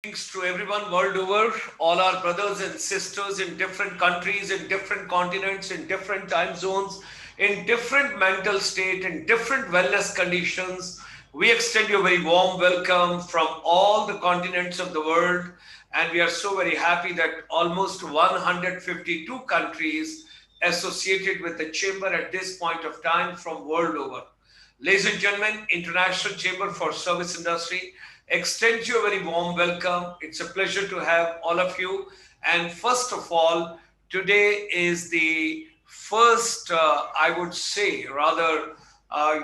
Greetings to everyone world over, all our brothers and sisters in different countries, in different continents, in different time zones, in different mental state, in different wellness conditions. We extend you a very warm welcome from all the continents of the world, and we are so very happy that almost 152 countries associated with the chamber at this point of time from world over. Ladies and gentlemen, International Chamber for Service Industry extends you a very warm welcome. It's a pleasure to have all of you. And first of all, today is the first, I would say, rather,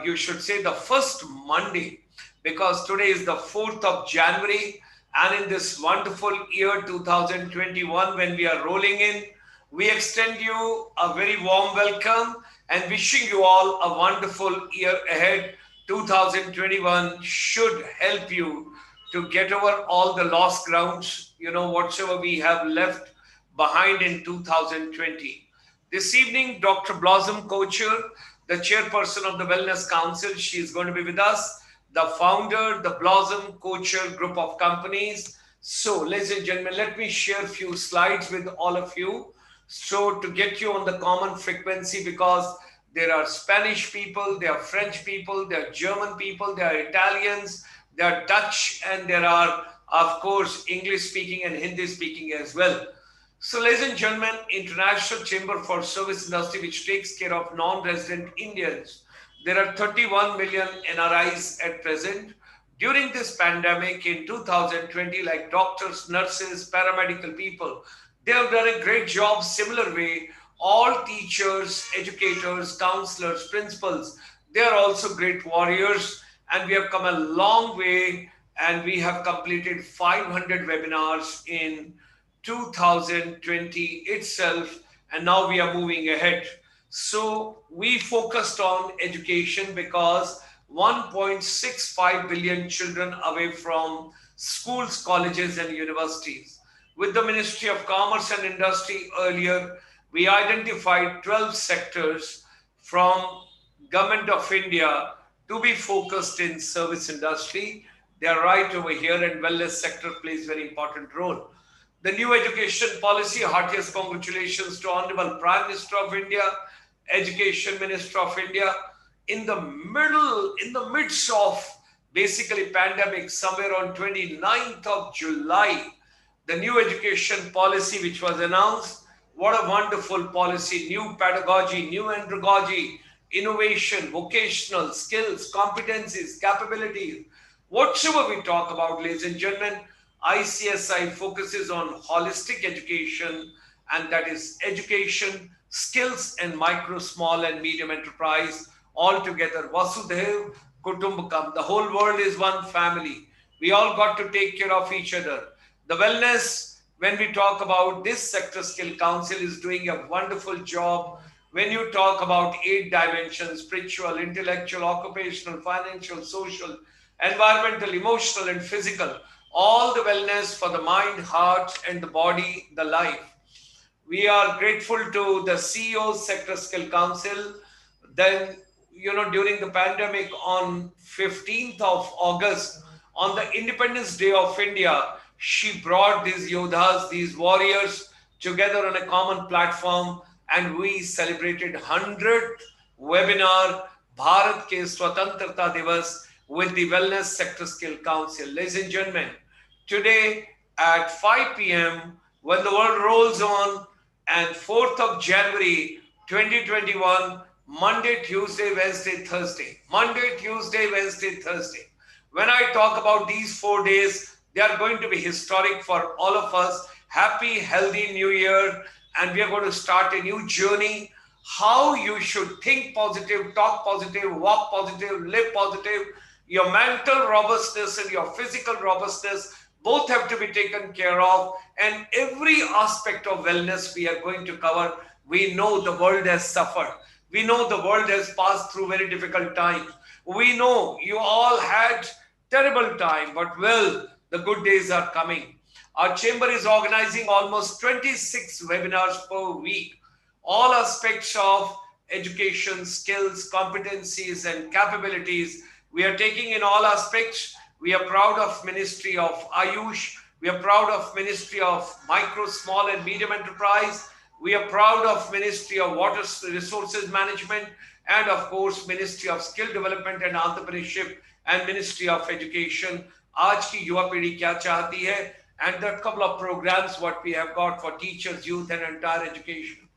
you should say the first Monday, because today is the 4th of January. And in this wonderful year 2021, when we are rolling in, we extend you a very warm welcome and wishing you all a wonderful year ahead. 2021 should help you to get over all the lost grounds, whatsoever we have left behind in 2020. This evening, Dr. Blossom Kocher, the chairperson of the Wellness Council, she is going to be with us, the founder, the Blossom Kocher group of companies. So, ladies and gentlemen, let me share a few slides with all of you. So, to get you on the common frequency, because there are Spanish people, there are French people, there are German people, there are Italians, there are Dutch, and there are, of course, English speaking and Hindi speaking as well. So, ladies and gentlemen, International Chamber for Service Industry, which takes care of non-resident Indians. There are 31 million NRIs at present. During this pandemic in 2020, like doctors, nurses, paramedical people, they have done a great job. Similar way, all teachers, educators, counselors, principals, they are also great warriors, and we have come a long way, and we have completed 500 webinars in 2020 itself, and now we are moving ahead. So we focused on education because 1.65 billion children away from schools, colleges, and universities. With the Ministry of Commerce and Industry earlier, we identified 12 sectors from Government of India to be focused in service industry. They are right over here, and wellness sector plays very important role. The new education policy, heartiest congratulations to Honorable Prime Minister of India, Education Minister of India. In the midst of basically pandemic, somewhere on 29th of July, the new education policy which was announced, what a wonderful policy, new pedagogy, new andragogy, innovation, vocational skills, competencies, capabilities. Whatsoever we talk about, ladies and gentlemen, ICSI focuses on holistic education, and that is education, skills, and micro, small, and medium enterprise all together. Vasudev Kutumbakam. The whole world is one family. We all got to take care of each other. The wellness, when we talk about this sector skill council is doing a wonderful job. When you talk about 8 dimensions, spiritual, intellectual, occupational, financial, social, environmental, emotional, and physical, all the wellness for the mind, heart, and the body, the life. We are grateful to the CEO Sector Skill Council. Then, during the pandemic on 15th of August, on the Independence Day of India, she brought these yodhas, these warriors together on a common platform, and we celebrated 100th webinar Bharat Ke Swatantrata Divas with the Wellness Sector Skill Council. Ladies and gentlemen, today at 5 p.m., when the world rolls on, and 4th of January 2021, Monday, Tuesday, Wednesday, Thursday. Monday, Tuesday, Wednesday, Thursday. When I talk about these 4 days, they are going to be historic for all of us. Happy, healthy New Year. And we are going to start a new journey. How you should think positive, talk positive, walk positive, live positive. Your mental robustness and your physical robustness both have to be taken care of. And every aspect of wellness we are going to cover. We know the world has suffered. We know the world has passed through very difficult times. We know you all had terrible time, but well, the good days are coming. Our chamber is organizing almost 26 webinars per week. All aspects of education, skills, competencies, and capabilities. We are taking in all aspects. We are proud of Ministry of Ayush, We are proud of Ministry of Micro, Small and Medium Enterprise. We are proud of Ministry of Water Resources Management, and of course Ministry of Skill Development and Entrepreneurship and Ministry of Education. आज की युवा पीढ़ी क्या चाहती है, and there are a couple of programs what we have got for teachers, youth and entire education.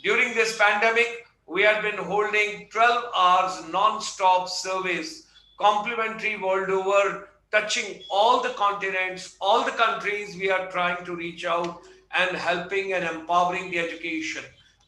During this pandemic, we have been holding 12 hours non-stop service, complimentary world over, touching all the continents, all the countries. We are trying to reach out and helping and empowering the education.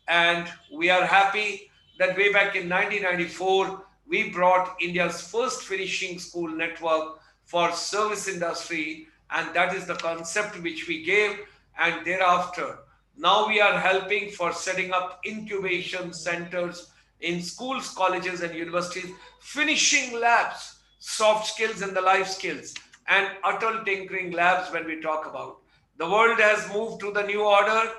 And we are happy that way back in 1994, we brought India's first finishing school network for service industry, and that is the concept which we gave. And thereafter, now we are helping for setting up incubation centers in schools, colleges and universities, finishing labs, soft skills and the life skills, and Atal tinkering labs when we talk about. The world has moved to the new order.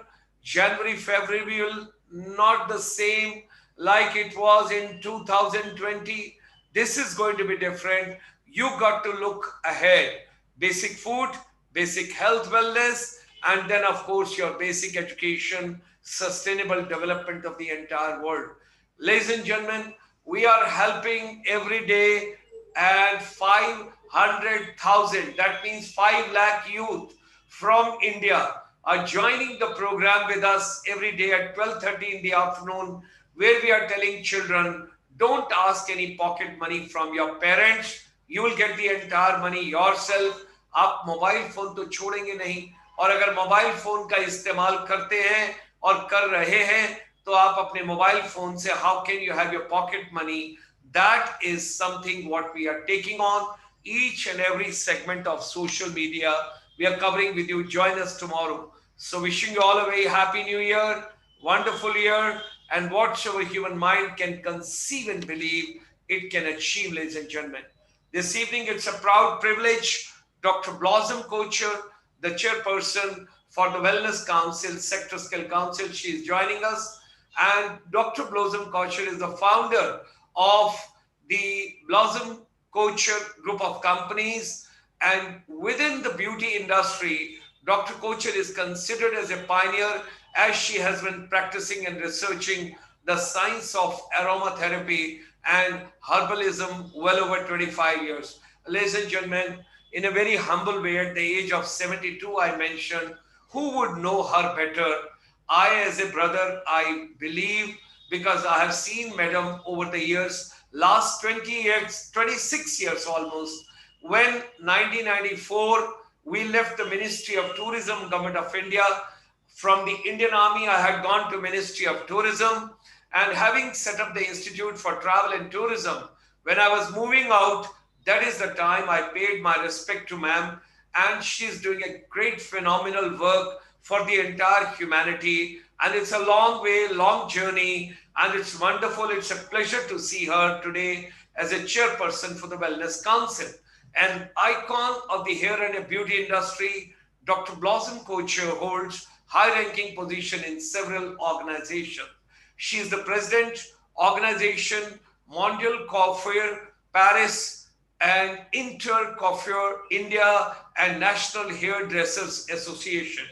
January, February will not the same like it was in 2020. This is going to be different. You got to look ahead. Basic food, basic health, wellness, and then of course your basic education, sustainable development of the entire world. Ladies and gentlemen, we are helping every day, and 500,000, that means 5 lakh youth from India are joining the program with us every day at 12:30 in the afternoon, where we are telling children, don't ask any pocket money from your parents. You will get the entire money yourself. आप mobile phone तो छोड़ेंगे नहीं, और अगर mobile phone का इस्तेमाल करते हैं और कर रहे हैं तो आप अपने मोबाइल फोन से how can you have your pocket money? That is something what we are taking on. Each and every segment of social media we are covering with you. Join us tomorrow. So wishing you all a very happy new year, wonderful year, and whatsoever human mind can conceive and believe, it can achieve, ladies and gentlemen. This evening it's a proud privilege. Dr. Blossom Kocher, the chairperson for the Wellness Council, Sector Skill Council, she is joining us. And Dr. Blossom Kocher is the founder of the Blossom Kocher group of companies. And within the beauty industry, Dr. Kocher is considered as a pioneer, as she has been practicing and researching the science of aromatherapy and herbalism well over 25 years. Ladies and gentlemen, in a very humble way, at the age of 72, I mentioned, who would know her better? I, as a brother, I believe, because I have seen Madam over the years, last 20 years, 26 years almost, when 1994, we left the Ministry of Tourism, Government of India. From the Indian Army, I had gone to Ministry of Tourism, and having set up the Institute for Travel and Tourism, when I was moving out, that is the time I paid my respect to ma'am, and she's doing a great, phenomenal work for the entire humanity. And it's a long way, long journey, and it's wonderful. It's a pleasure to see her today as a chairperson for the Wellness Council. An icon of the hair and beauty industry, Dr. Blossom Kocher holds high-ranking position in several organizations. She is the president, organization, Mondial Coiffure, Paris, and Inter Coiffure India and National Hairdressers Association.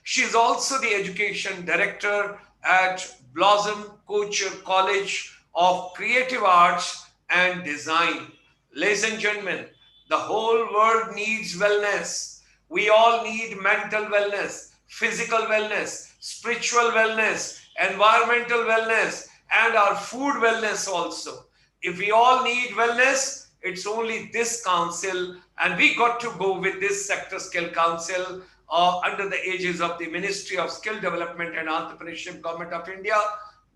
She is also the education director at Blossom Kocher College of Creative Arts and Design. Ladies and gentlemen, the whole world needs wellness. We all need mental wellness, physical wellness, spiritual wellness, environmental wellness, and our food wellness also. If we all need wellness, it's only this council, and we got to go with this Sector Skill Council under the aegis of the Ministry of Skill Development and Entrepreneurship, Government of India.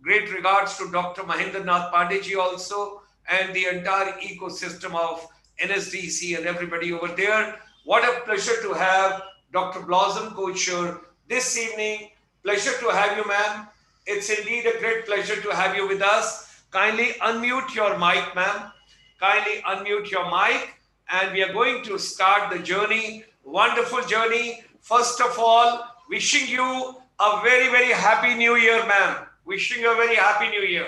Great regards to Dr. Mahendra Nath Pandey also, and the entire ecosystem of NSDC and everybody over there. What a pleasure to have Dr. Blossom Kocher this evening. Pleasure to have you, ma'am. It's indeed a great pleasure to have you with us. Kindly unmute your mic, ma'am. Kindly unmute your mic, and we are going to start the journey, wonderful journey. First of all, wishing you a very, very happy new year, ma'am. Wishing you a very happy new year.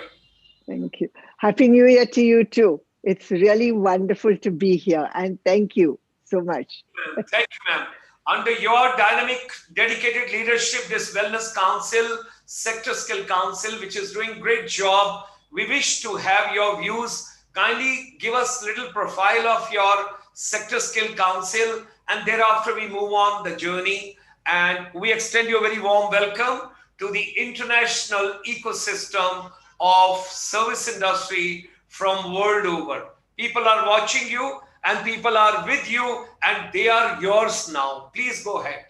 Thank you. Happy New Year to you too. It's really wonderful to be here, and thank you so much. Thank you, ma'am. Under your dynamic, dedicated leadership, this Wellness Council, Sector Skill Council, which is doing great job, we wish to have your views. Kindly give us little profile of your Sector Skill Council, and thereafter we move on the journey. And we extend you a very warm welcome to the international ecosystem of service industry from world over. People are watching you and people are with you and they are yours now. Please go ahead.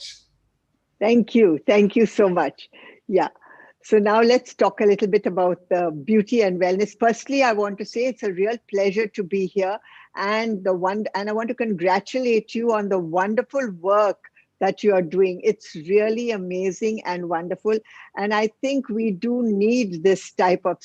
Thank you. Thank you so much. Yeah. So now let's talk a little bit about the beauty and wellness. Firstly, I want to say it's a real pleasure to be here, and I want to congratulate you on the wonderful work that you are doing. It's really amazing and wonderful, and I think we do need this type of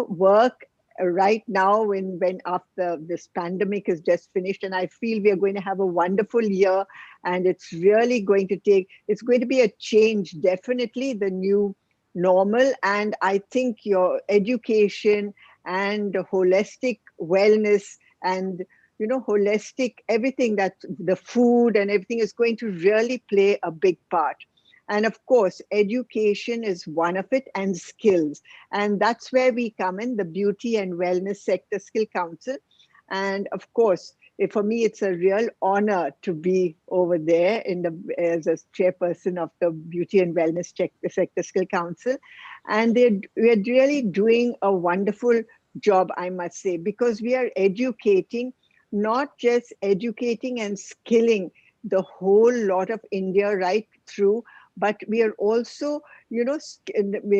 work right now when after this pandemic is just finished, and I feel we are going to have a wonderful year, and it's going to be a change, definitely the new normal. And I think your education and holistic wellness and holistic everything, that the food and everything is going to really play a big part. And of course, education is one of it, and skills. And that's where we come in, the Beauty and Wellness Sector Skill Council. And of course, for me, it's a real honor to be over there as a chairperson of the Beauty and Wellness Sector Skill Council. And we're really doing a wonderful job, I must say, because we are educating, not just educating and skilling the whole lot of India right through, but we are also, we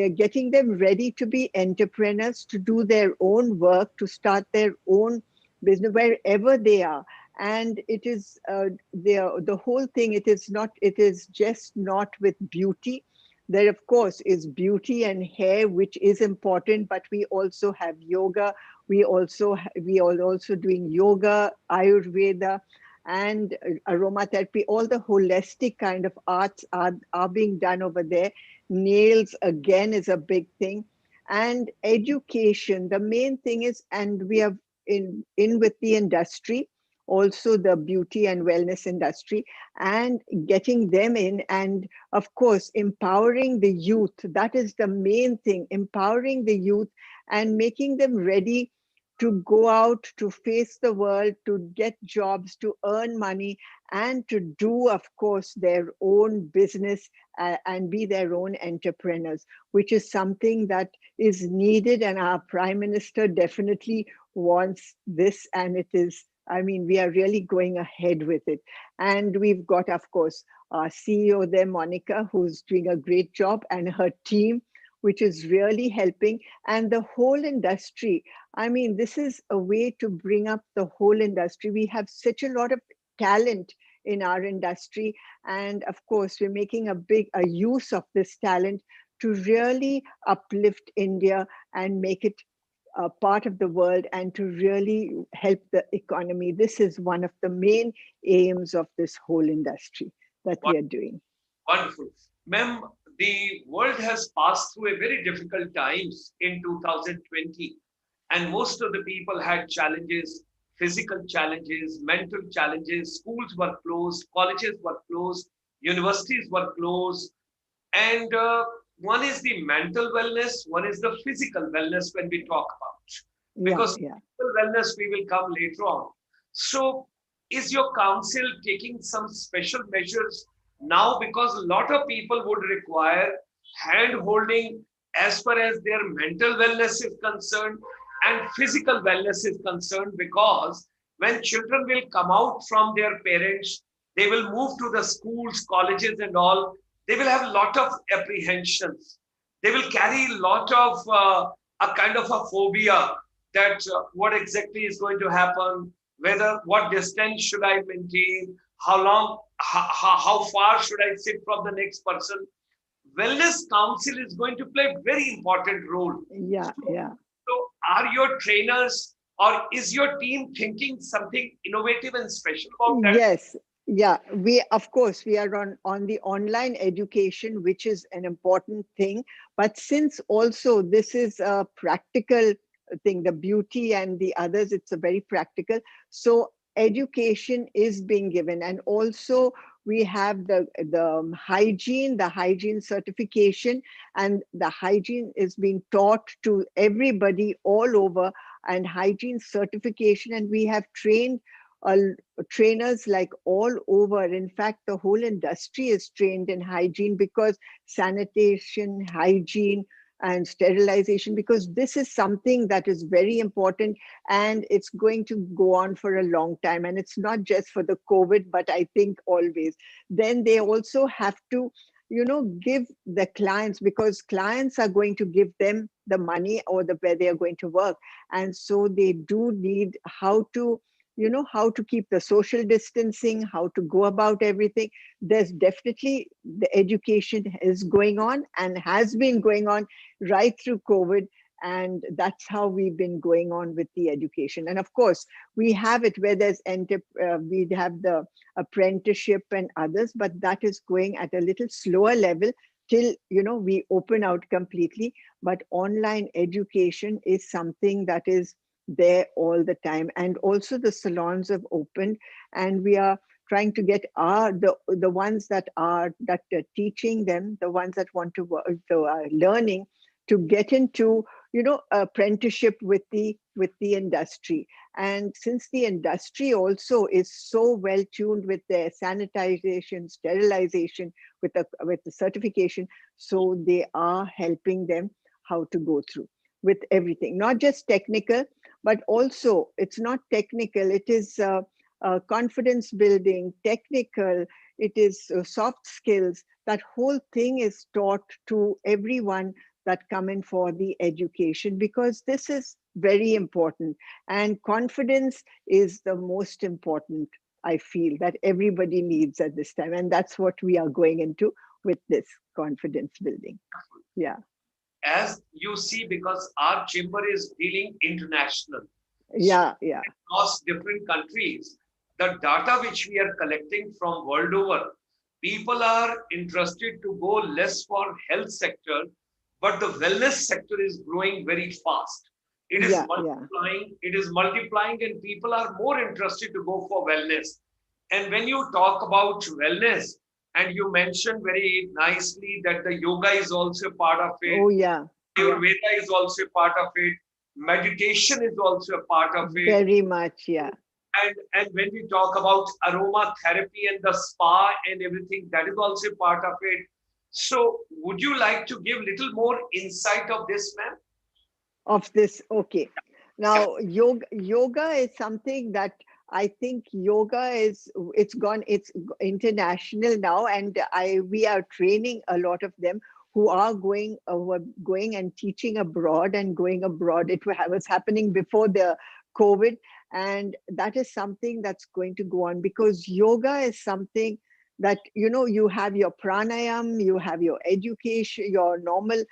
are getting them ready to be entrepreneurs, to do their own work, to start their own business wherever they are. And it is the whole thing. It is just not with beauty. There, of course, is beauty and hair, which is important, but we also have yoga. We are also doing yoga, Ayurveda, and aromatherapy. All the holistic kind of arts are being done over there. Nails, again, is a big thing. And education, the main thing is, and we have in with the industry, also the beauty and wellness industry, and getting them in, and of course empowering the youth. That is the main thing, empowering the youth and making them ready to go out, to face the world, to get jobs, to earn money, and to do, of course, their own business, and be their own entrepreneurs, which is something that is needed. And our Prime Minister definitely wants this. And it is, I mean, we are really going ahead with it. And we've got, of course, our CEO there, Monica, who's doing a great job, and her team, which is really helping. And the whole industry, I mean, this is a way to bring up the whole industry. We have such a lot of talent in our industry. And of course, we're making a use of this talent to really uplift India and make it a part of the world, and to really help the economy. This is one of the main aims of this whole industry that we are doing. Wonderful. Ma'am, the world has passed through a very difficult times in 2020, and most of the people had challenges, physical challenges, mental challenges. Schools were closed, colleges were closed, universities were closed. And one is the mental wellness, one is the physical wellness when we talk about. Because physical wellness we will come later on. So, is your council taking some special measures now? Because a lot of people would require hand holding as far as their mental wellness is concerned and physical wellness is concerned, because when children will come out from their parents, they will move to the schools, colleges and all, they will have a lot of apprehensions. They will carry a lot of a kind of a phobia that what exactly is going to happen, whether what distance should I maintain, how long, how far should I sit from the next person. Wellness council is going to play a very important role. So are your trainers or is your team thinking something innovative and special about that? Yes. Yeah, we, of course, we are on the online education, which is an important thing. But since also this is a practical thing, the beauty and the others, it's a very practical. So education is being given. And also we have the hygiene certification, and the hygiene is being taught to everybody all over, and hygiene certification, and we have uh, trainers like all over. In fact, the whole industry is trained in hygiene, because sanitation, hygiene, and sterilization, because this is something that is very important, and it's going to go on for a long time, and it's not just for the COVID, but I think always. Then they also have to, give the clients, because clients are going to give them the money, or the where they are going to work, and so they do need how to keep the social distancing, how to go about everything. There's definitely, the education is going on and has been going on right through COVID. And that's how we've been going on with the education. And of course, we have it where we have the apprenticeship and others, but that is going at a little slower level till we open out completely. But online education is something that is there all the time, and also the salons have opened, and we are trying to get the ones that are teaching them, the ones that want to work, learning, to get into apprenticeship with the industry. And since the industry also is so well tuned with their sanitization, sterilization, with the certification, so they are helping them how to go through with everything, not just technical, but also it's not technical, it is confidence building, technical, it is soft skills. That whole thing is taught to everyone that come in for the education, because this is very important. And confidence is the most important, I feel, that everybody needs at this time. And that's what we are going into with this confidence building. Yeah. As you see, because our chamber is dealing international, so Yeah. Yeah. across different countries, the data which we are collecting from world over, people are interested to go less for health sector, but the wellness sector is growing very fast. Yeah. Yeah. It is multiplying, and people are more interested to go for wellness. And when you talk about wellness, and you mentioned very nicely that the yoga is also part of it, Oh, yeah. Yeah. Ayurveda is also a part of it. Meditation is also a part of it. Very much. Yeah. And when we talk about aromatherapy and the spa and everything, that is also a part of it. So would you like to give little more insight of this, ma'am? Of this. Okay. Yeah. Now, yoga is something that I think yoga is, it's international now, and we are training a lot of them who are going and teaching abroad and going abroad. It was happening before the COVID, and that is something that's going to go on, because yoga is something that you have your pranayam, you have your education, your normal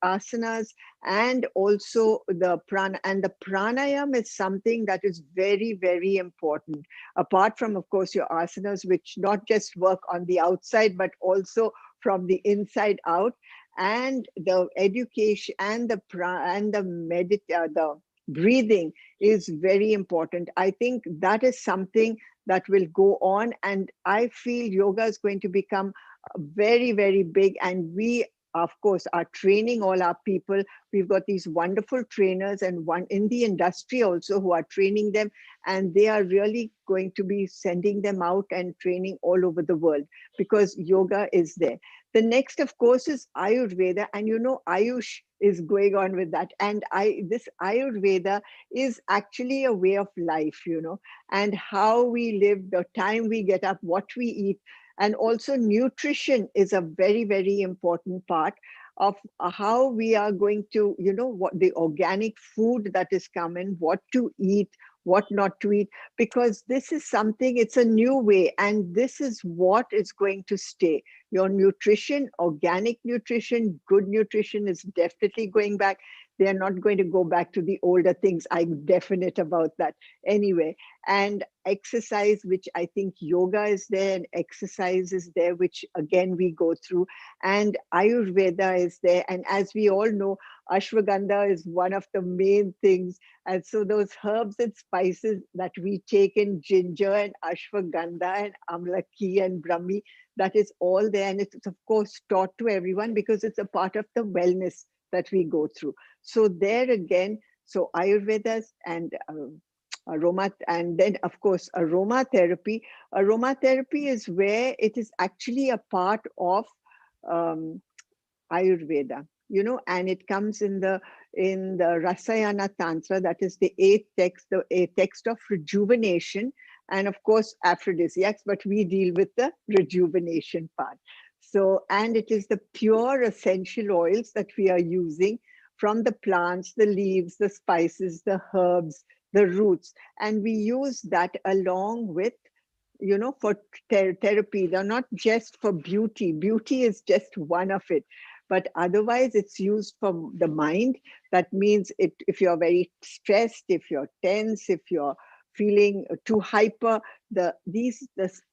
asanas, and also the prana. And the pranayam is something that is very, very important, apart from, of course, your asanas, which not just work on the outside but also from the inside out. And the education and the breathing is very important. I think that is something that will go on, and I feel yoga is going to become very, very big. And we, of course, are training all our people. We've got these wonderful trainers, and one in the industry also, who are training them, and they are really going to be sending them out and training all over the world, because yoga is there. The next, of course, is Ayurveda, and Ayush is going on with that. And this Ayurveda is actually a way of life, and how we live, the time we get up, what we eat. And also nutrition is a very, very important part of how we are going to, what the organic food that is coming, what to eat, what not to eat, because this is something, it's a new way, and this is what is going to stay. Your nutrition, organic nutrition, good nutrition is definitely going back. They are not going to go back to the older things. I'm definite about that anyway. And exercise, which I think yoga is there and exercise is there, which again we go through. And Ayurveda is there. And as we all know, ashwagandha is one of the main things. And so those herbs and spices that we take in, ginger and ashwagandha and amlaki and brahmi, that is all there. And it's of course taught to everyone because it's a part of the wellness that we go through. So there again, so Ayurveda and aroma, and then of course aromatherapy. Aromatherapy is where it is actually a part of um, Ayurveda, and it comes in the Rasayana Tantra, that is the eighth text, the a text of rejuvenation, and of course aphrodisiacs, but we deal with the rejuvenation part. So, and it is the pure essential oils that we are using from the plants, the leaves, the spices, the herbs, the roots, and we use that along with for therapy. They're not just for beauty. Beauty is just one of it, but otherwise it's used for the mind. That means if you're very stressed, if you're tense, if you're feeling too hyper, the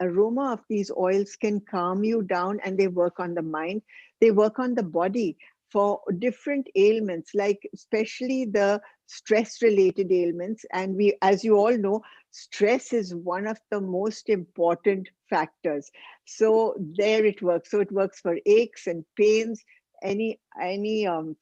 aroma of these oils can calm you down, and they work on the mind. They work on the body for different ailments, like especially the stress related ailments. And we, as you all know, stress is one of the most important factors. So there it works. So it works for aches and pains, any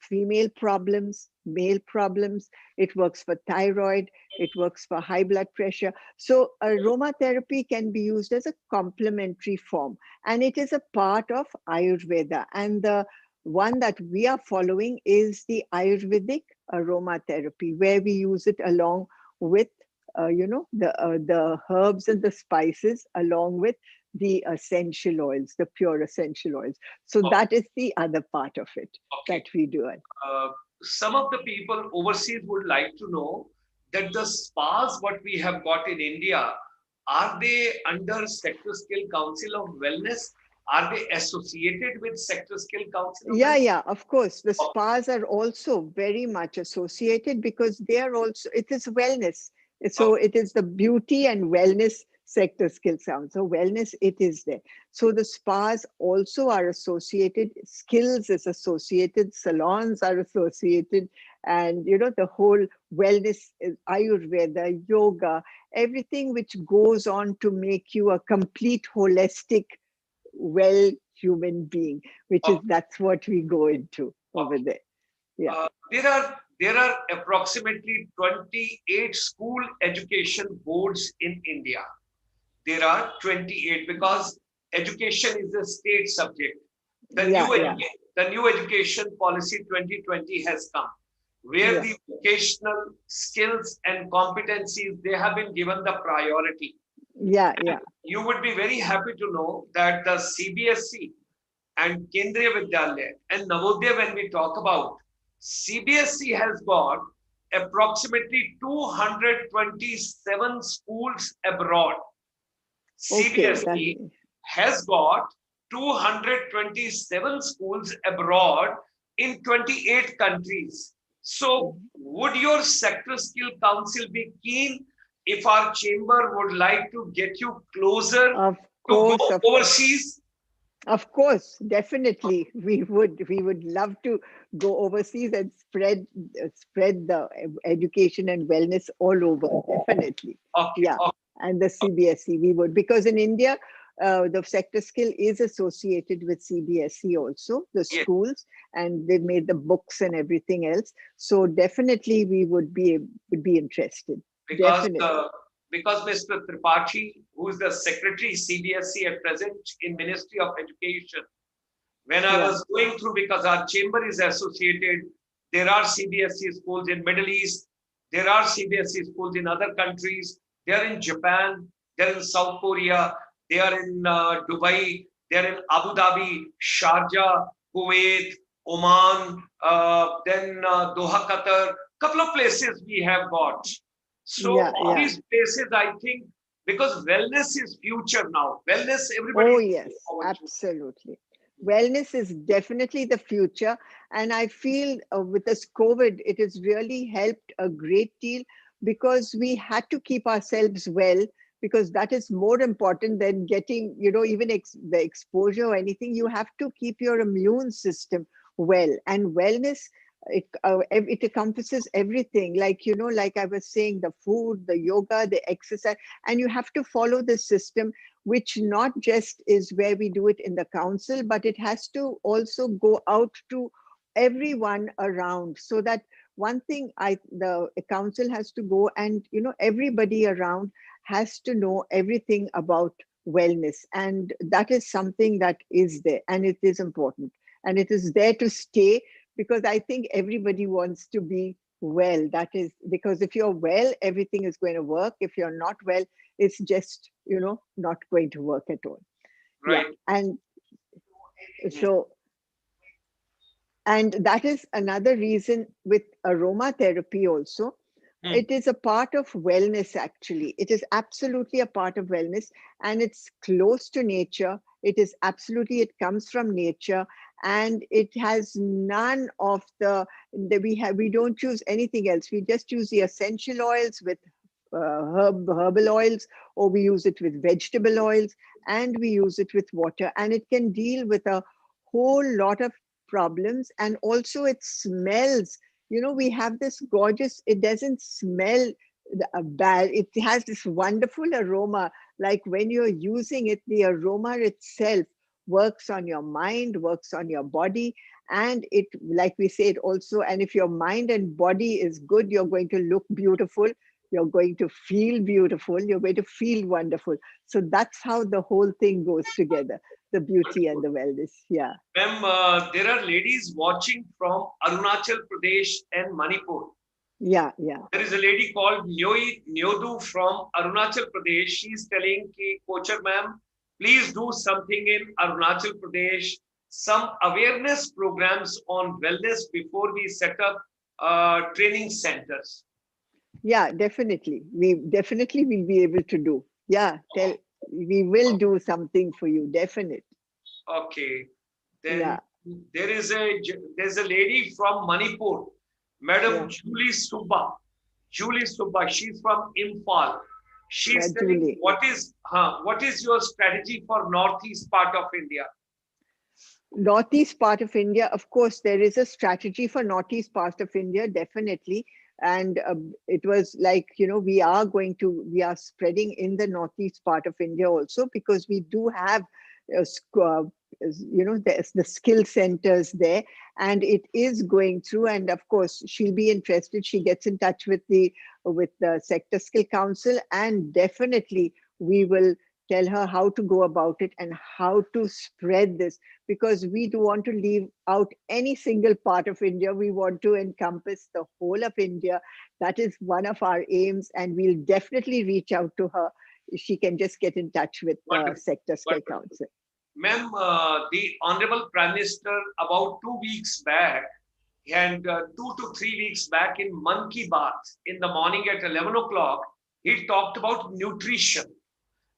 female problems, male problems. It works for thyroid. It works for high blood pressure. So aromatherapy can be used as a complementary form, and it is a part of Ayurveda. And the one that we are following is the Ayurvedic aromatherapy, where we use it along with the herbs and the spices, along with the essential oils, the pure essential oils. So Okay. that is the other part of it that we do it. Some of the people overseas would like to know that the spas what we have got in India, are they under Sector Skill Council of Wellness? Are they associated with Sector Skill Council of Wellness? Yeah, of course. The Okay. spas are also very much associated because they are also, it is wellness. So Okay. it is the beauty and wellness sector skill sound. So wellness, it is there. So the spas also are associated, skills is associated, salons are associated, and the whole wellness, Ayurveda, yoga, everything which goes on to make you a complete holistic well human being, which is Okay. that's what we go into over Okay. there. Yeah. There are approximately 28 school education boards in India. There are 28 because education is a state subject. The Yeah, new, yeah, the new education policy 2020 has come, where yeah, the vocational skills and competencies, they have been given the priority. yeah, And yeah. you would be very happy to know that the CBSE and Kendriya Vidyalaya and Navodaya, when we talk about, CBSE has got approximately 227 schools abroad. Okay, that CBSE has got 227 schools abroad in 28 countries. So, would your sector skill council be keen if our chamber would like to get you closer of to go course, overseas? of course, definitely we would love to go overseas and spread the education and wellness all over. Definitely, Okay, yeah. okay, And the okay. CBSE we would, because in India the sector skill is associated with CBSE also, the Yes, schools, and they've made the books and everything else. So definitely we would be interested. because Definitely, because Mr. Tripathi, who is the secretary CBSE at present in Ministry of Education, when I yeah. was going through, because our chamber is associated, there are CBSE schools in Middle East, there are CBSE schools in other countries, they are in Japan, they are in South Korea, they are in Dubai, they are in Abu Dhabi, Sharjah, Kuwait, Oman, then Doha, Qatar, couple of places we have got. So Yeah, all yeah. these places, I think, because wellness is future now. Wellness, everybody Oh is looking yes, forward to. absolutely. Wellness is definitely the future. And I feel with this COVID, it has really helped a great deal because we had to keep ourselves well, because that is more important than getting, even the exposure or anything. You have to keep your immune system well. And wellness, it encompasses everything. Like, like I was saying, the food, the yoga, the exercise, and you have to follow the system, which not just is where we do it in the council, but it has to also go out to everyone around. So that one thing, the council has to go, and everybody around has to know everything about wellness. And that is something that is there, and it is important, and it is there to stay, because I think everybody wants to be well. That is because if you're well, everything is going to work. If you're not well, it's just not going to work at all. Yeah. Right. And Hmm. so, and that is another reason with aromatherapy also. Hmm. It is a part of wellness. Actually, it is absolutely a part of wellness, and it's close to nature. It is absolutely, it comes from nature, and it has none of we don't use anything else. We just use the essential oils with herbal oils, or we use it with vegetable oils, and we use it with water, and it can deal with a whole lot of problems. And also it smells, we have this gorgeous, it doesn't smell bad. It has this wonderful aroma. Like when you're using it, the aroma itself works on your mind, works on your body. And it, like we said also, and if your mind and body is good, you're going to look beautiful, you're going to feel beautiful, you're going to feel wonderful. So that's how the whole thing goes together, the Good, beauty and good. the wellness. Yeah. Ma'am, there are ladies watching from Arunachal Pradesh and Manipur. Yeah. Yeah. There is a lady called Nyodu from Arunachal Pradesh. She's telling ki, Kocher ma'am, please do something in Arunachal Pradesh, some awareness programs on wellness before we set up training centers. Yeah, definitely. We definitely will be able to do. Yeah, we will do something for you, definite. Okay. Then Yeah. there's a lady from Manipur, Madam Yeah. Julie Subba. She's from Imphal. Yeah, She's telling Julie. what is your strategy for northeast part of India? Northeast part of India, of course, there is a strategy for northeast part of India, definitely. And it was like, we are spreading in the northeast part of India also, because we do have, the skill centers there, and it is going through. And of course, she'll be interested. She gets in touch with the Sector Skill Council, and definitely we will tell her how to go about it and how to spread this, because we do want to leave out any single part of India. We want to encompass the whole of India. That is one of our aims, and we'll definitely reach out to her. She can just get in touch with the Wonderful, Sector Skill wonderful. Council. Ma'am, the Honorable Prime Minister about 2 weeks back and 2 to 3 weeks back in Man Ki Baat in the morning at 11 o'clock, he talked about nutrition.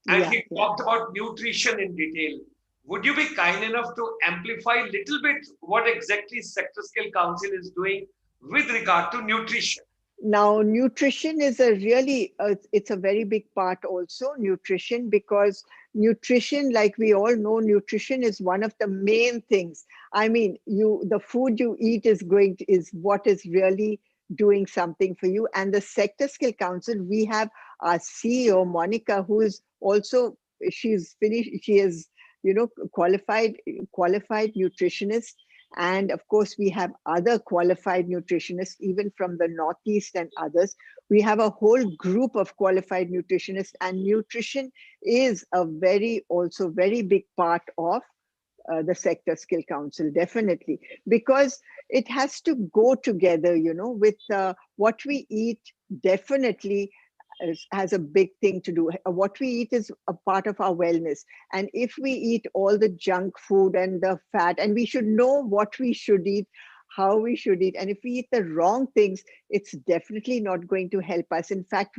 And Yeah, he yeah. talked about nutrition in detail. Would you be kind enough to amplify a little bit what exactly Sector Skill Council is doing with regard to nutrition? Now, nutrition is a really, it's a very big part also, nutrition, because nutrition, like we all know, nutrition is one of the main things. I mean, the food you eat is what is really doing something for you. And the Sector Skill Council, we have our CEO, Monica, who is also, she's finished, she is, qualified nutritionist. And of course, we have other qualified nutritionists, even from the Northeast and others. We have a whole group of qualified nutritionists, and nutrition is a also very big part of the Sector Skill Council, definitely, because it has to go together, with what we eat, definitely has a big thing to do. What we eat is a part of our wellness. And if we eat all the junk food and the fat, and we should know what we should eat, how we should eat. And if we eat the wrong things, it's definitely not going to help us. In fact,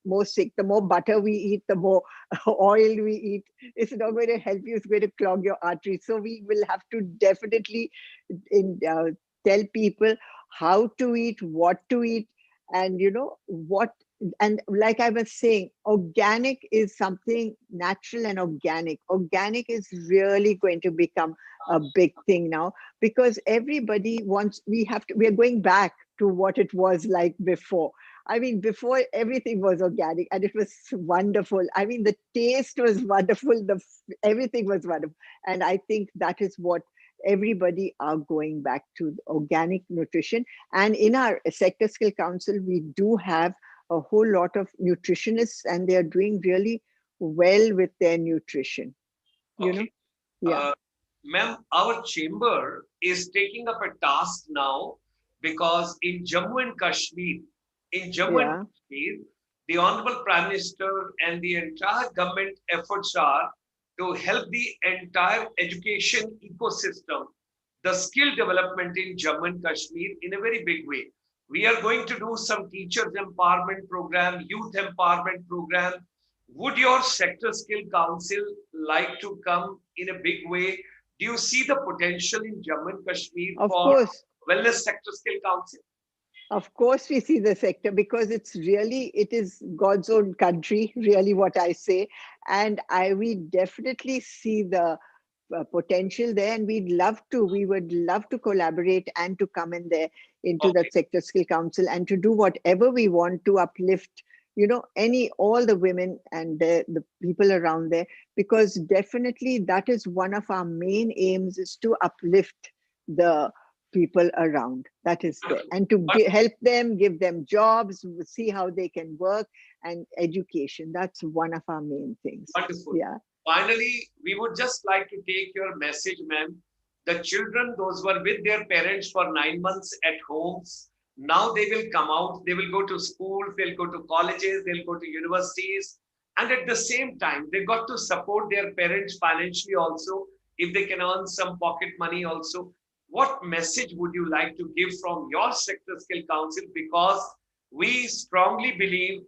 more sick. The more butter we eat, the more oil we eat. It's not going to help you. It's going to clog your arteries. So we will have to definitely in, tell people how to eat, what to eat, and what. And like I was saying, organic is something natural and organic. Organic is really going to become a big thing now, because everybody wants, we are going back to what it was like before. I mean, before everything was organic and it was wonderful. I mean, the taste was wonderful, everything was wonderful. And I think that is what everybody are going back to, organic nutrition. And in our sector skill council, we do have a whole lot of nutritionists, and they are doing really well with their nutrition. Okay. Yeah. Ma'am, our chamber is taking up a task now because in Jammu and Yeah. Kashmir, the Honorable Prime Minister and the entire government efforts are to help the entire education ecosystem, the skill development in Jammu and Kashmir in a very big way. We are going to do some teachers empowerment program, youth empowerment program. Would your sector skill council like to come in a big way? Do you see the potential in Jammu and Kashmir Of for course. wellness sector skill council? Of course, we see the sector, because it is God's own country, really, what I say. And we definitely see the potential there, and we would love to collaborate and to come in there into Okay, that sector skill council, and to do whatever we want to uplift, all the women and the people around there, because definitely that is one of our main aims, is to uplift the people around, that is there, wonderful. and to Wonderful. help them, give them jobs, see how they can work, and education. That's one of our main things. Wonderful. Yeah. Finally, we would just like to take your message, ma'am. The children, those were with their parents for 9 months at homes, now they will come out, they will go to school, they'll go to colleges, they'll go to universities. And at the same time, they got to support their parents financially also, if they can earn some pocket money also. What message would you like to give from your sector skill council? Because we strongly believe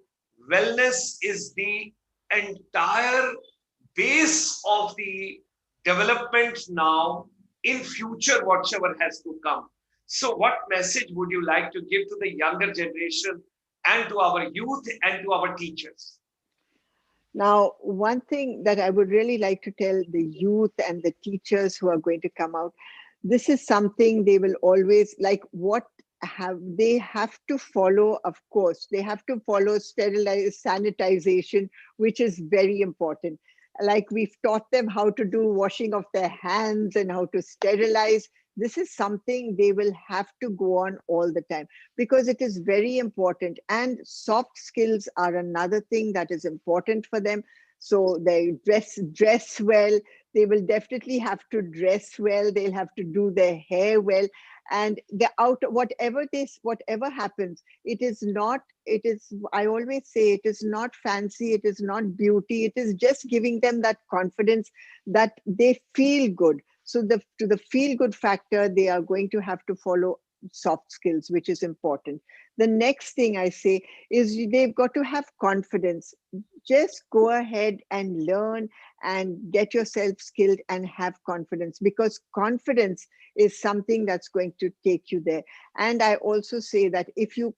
wellness is the entire base of the development now, in future whatsoever has to come. So what message would you like to give to the younger generation and to our youth and to our teachers? Now, one thing that I would really like to tell the youth and the teachers who are going to come out, this is something they will always like. What have they have to follow? Of course, they have to follow sanitization, which is very important. Like, we've taught them how to do washing of their hands and how to sterilize. This is something they will have to go on all the time, because it is very important. And soft skills are another thing that is important for them. So they dress well. They will definitely have to dress well. They'll have to do their hair well. And the out whatever happens, I always say, it is not fancy, it is not beauty, it is just giving them that confidence that they feel good. So to the feel good factor, they are going to have to follow soft skills, which is important. The next thing I say is, they've got to have confidence. Just go ahead and learn and get yourself skilled and have confidence, because confidence is something that's going to take you there. And I also say that if you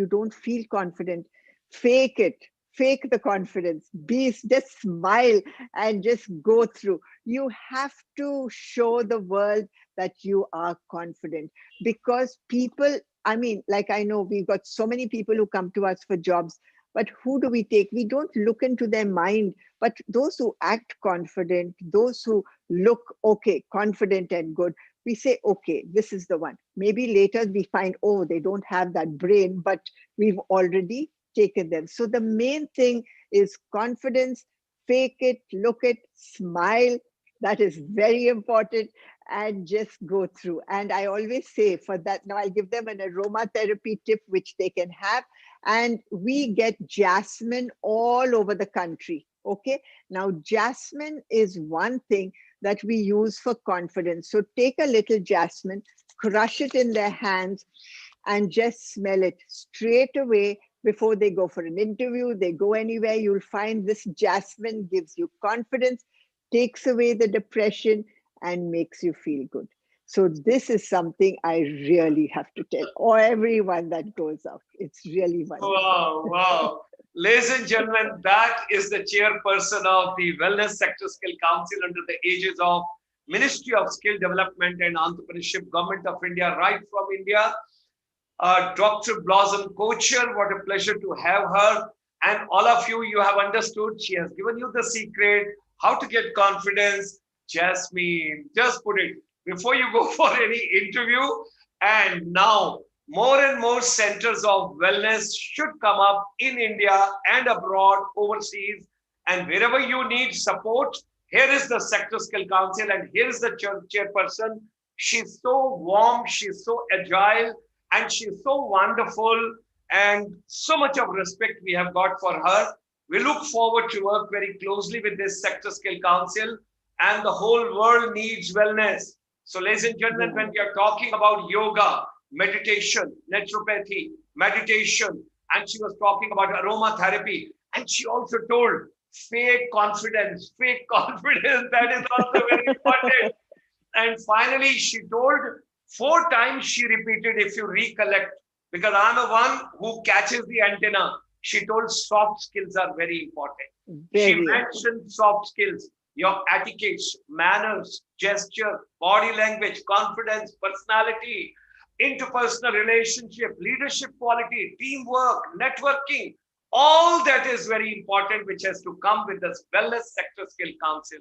don't feel confident, fake it. Fake the confidence. Just smile and just go through. You have to show the world that you are confident, because people, I mean, like, I know we've got so many people who come to us for jobs, but who do we take? We don't look into their mind, but those who act confident, those who look okay, confident and good, we say, okay, this is the one. Maybe later we find, oh, they don't have that brain, but we've already taken them. So the main thing is confidence. Fake it, look it, smile. That is very important. And just go through. And I always say, for that, now I'll give them an aromatherapy tip which they can have. And we get jasmine all over the country. Okay. Now, jasmine is one thing that we use for confidence. So take a little jasmine, crush it in their hands, and just smell it. Straight away, before they go for an interview, they go anywhere, you'll find this jasmine gives you confidence, takes away the depression, and makes you feel good. So this is something I really have to tell or everyone that goes out. It's really wonderful. Wow, wow. Ladies and gentlemen, that is the chairperson of the Wellness Sector Skill Council under the aegis of Ministry of Skill Development and Entrepreneurship, Government of India, right from India. Dr. Blossom Kocher, what a pleasure to have her. And all of you, you have understood. She has given you the secret, how to get confidence. Jasmine, just put it before you go for any interview. And now, more and more centers of wellness should come up in India and abroad, overseas. And wherever you need support, here is the Sector Skill Council and here is the chairperson. She's so warm, she's so agile, and she's so wonderful, and so much of respect we have got for her. We look forward to work very closely with this Sector Skill Council, and the whole world needs wellness. So ladies and gentlemen, when we are talking about yoga, meditation, naturopathy, meditation, and she was talking about aromatherapy, and she also told fake confidence, that is also very important. And finally, she told 4 times, she repeated, if you recollect, because I'm the one who catches the antenna. She told soft skills are very important. She mentioned soft skills, your etiquette, manners, gesture, body language, confidence, personality, interpersonal relationship, leadership quality, teamwork, networking. All that is very important, which has to come with this Wellness Sector Skill Council.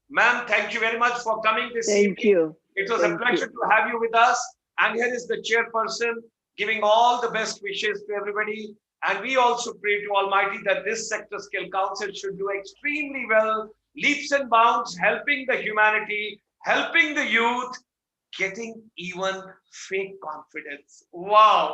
Ma'am, thank you very much for coming this evening. Thank you. It was a pleasure to have you with us. And here is the chairperson giving all the best wishes to everybody. And we also pray to Almighty that this Sector Skill Council should do extremely well, leaps and bounds, helping the humanity, helping the youth, getting even fake confidence. Wow.